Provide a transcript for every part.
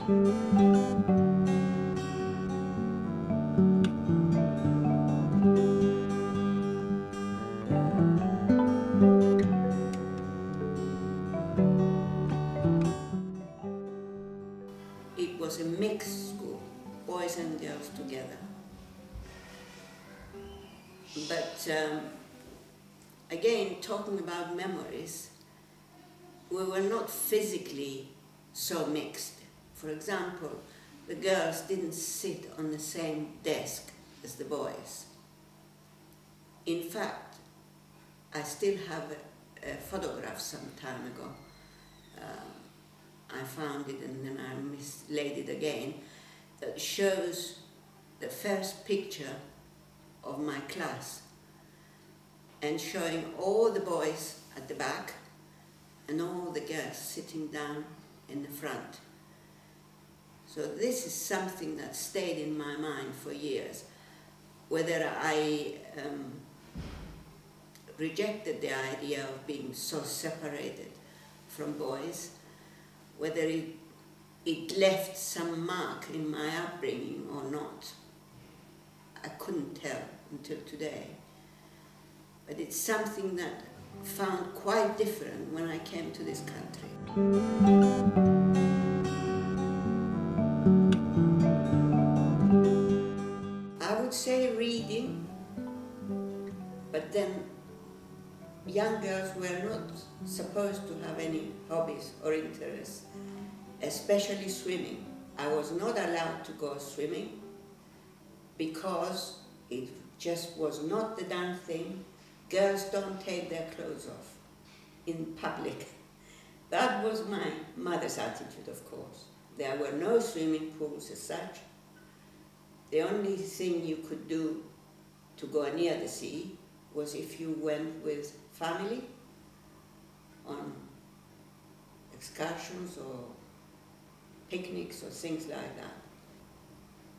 It was a mixed school, boys and girls together. But again, talking about memories, we were not physically so mixed. For example, the girls didn't sit on the same desk as the boys. In fact, I still have a photograph some time ago. I found it and then I mislaid it again, that shows the first picture of my class and showing all the boys at the back and all the girls sitting down in the front. So this is something that stayed in my mind for years. Whether I rejected the idea of being so separated from boys, whether it left some mark in my upbringing or not, I couldn't tell until today. But it's something that I found quite different when I came to this country. I would say reading, but then young girls were not supposed to have any hobbies or interests, especially swimming. I was not allowed to go swimming because it just was not the done thing. Girls don't take their clothes off in public. That was my mother's attitude, of course. There were no swimming pools as such. The only thing you could do to go near the sea was if you went with family on excursions or picnics or things like that.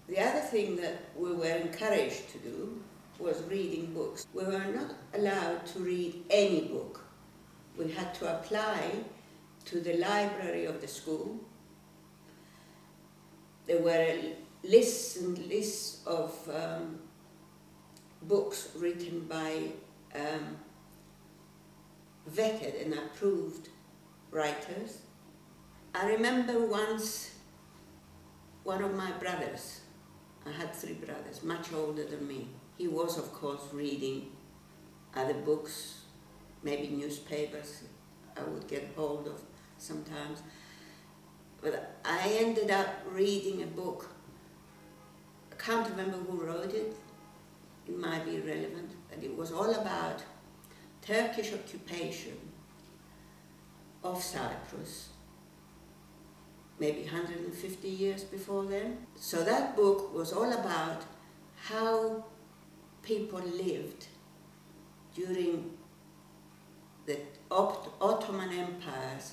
The other thing that we were encouraged to do was reading books. We were not allowed to read any book. We had to apply to the library of the school. There were lists and lists of books written by vetted and approved writers. I remember once one of my brothers, I had 3 brothers, much older than me. He was, of course, reading other books, maybe newspapers I would get hold of sometimes. But I ended up reading a book. I can't remember who wrote it. It might be irrelevant, but it was all about Turkish occupation of Cyprus, maybe 150 years before then. So that book was all about how people lived during the Ottoman Empire's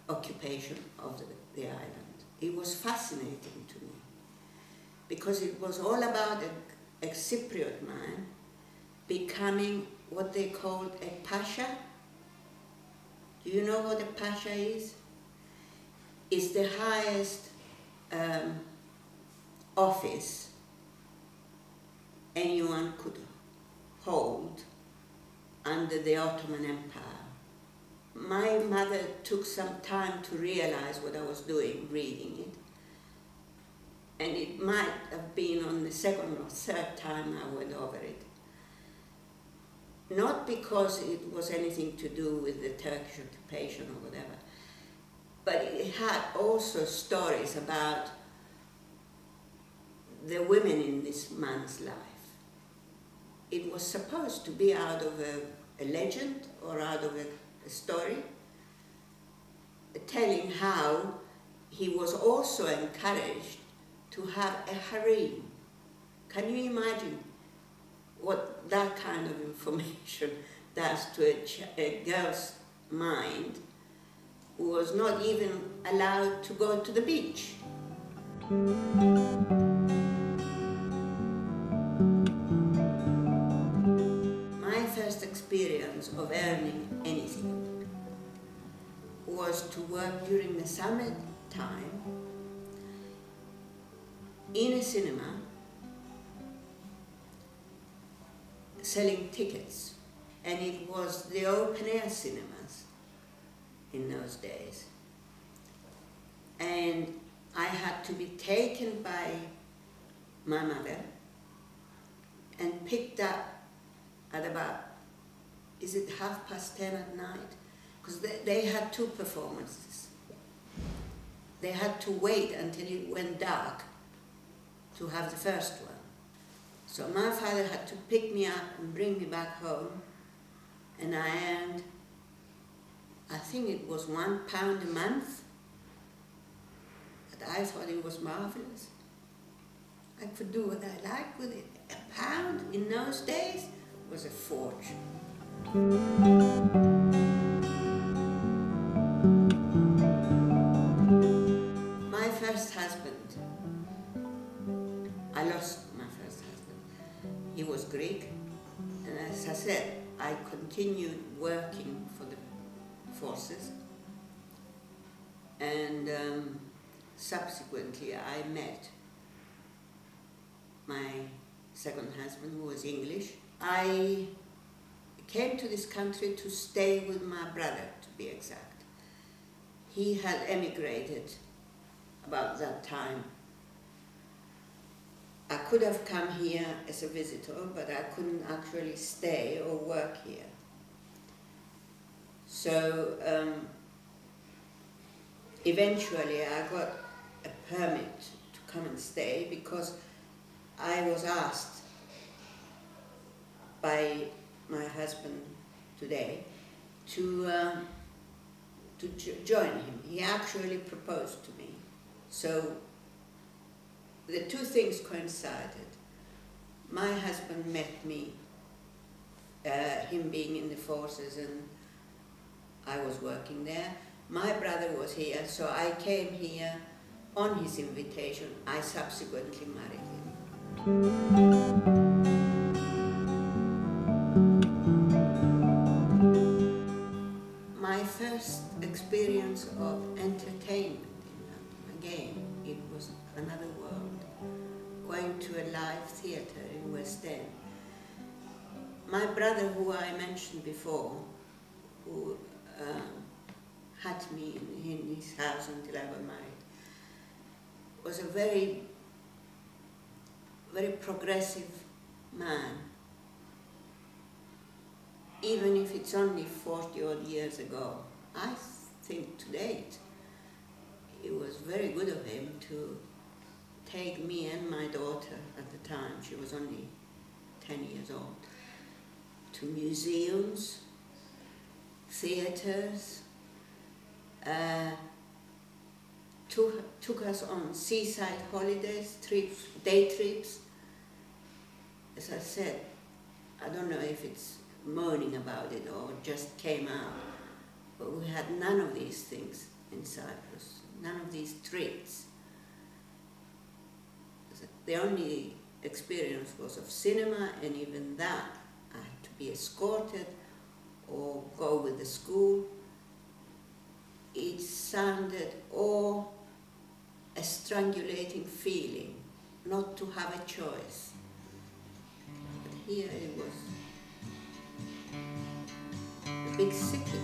occupation of the island. It was fascinating to me because it was all about a Cypriot man becoming what they called a pasha. Do you know what a pasha is? It's the highest office anyone could hold under the Ottoman Empire. My mother took some time to realize what I was doing, reading it. And it might have been on the second or third time I went over it. Not because it was anything to do with the Turkish occupation or whatever, but it had also stories about the women in this man's life. It was supposed to be out of a legend or out of a story, telling how he was also encouraged to have a harem. Can you imagine what that kind of information does to a girl's mind who was not even allowed to go to the beach? My first experience of earning anything was to work during the summer time in a cinema selling tickets, and it was the open-air cinemas in those days. And I had to be taken by my mother and picked up at about, is it 10:30 at night? Because they had two performances. They had to wait until it went dark to have the first one. So my father had to pick me up and bring me back home, and I earned, I think it was £1 a month, but I thought it was marvelous. I could do what I liked with it. £1 in those days was a fortune. My first husband, I lost my first husband. He was Greek, and as I said, I continued working for the forces, and subsequently I met my second husband, who was English. I came to this country to stay with my brother, to be exact. He had emigrated about that time. I could have come here as a visitor, but I couldn't actually stay or work here. So eventually I got a permit to come and stay, because I was asked by my husband today to join him. He actually proposed to me. So the two things coincided. My husband met me, him being in the forces, and I was working there. My brother was here, so I came here on his invitation. I subsequently married him. My first experience of entertainment in London, again, it was another world, going to a live theatre in West End. My brother, who I mentioned before, who had me in his house until I got married, was a very, very progressive man. Even if it's only 40 odd years ago, I think to date, it was very good of him to take me and my daughter at the time, she was only 10 years old, to museums, theatres, took us on seaside holidays, trips, day trips. As I said, I don't know if it's moaning about it or just came out, but we had none of these things in Cyprus, none of these treats. The only experience was of cinema, and even that I had to be escorted or go with the school. It sounded all a strangulating feeling, not to have a choice. But here it was a big city.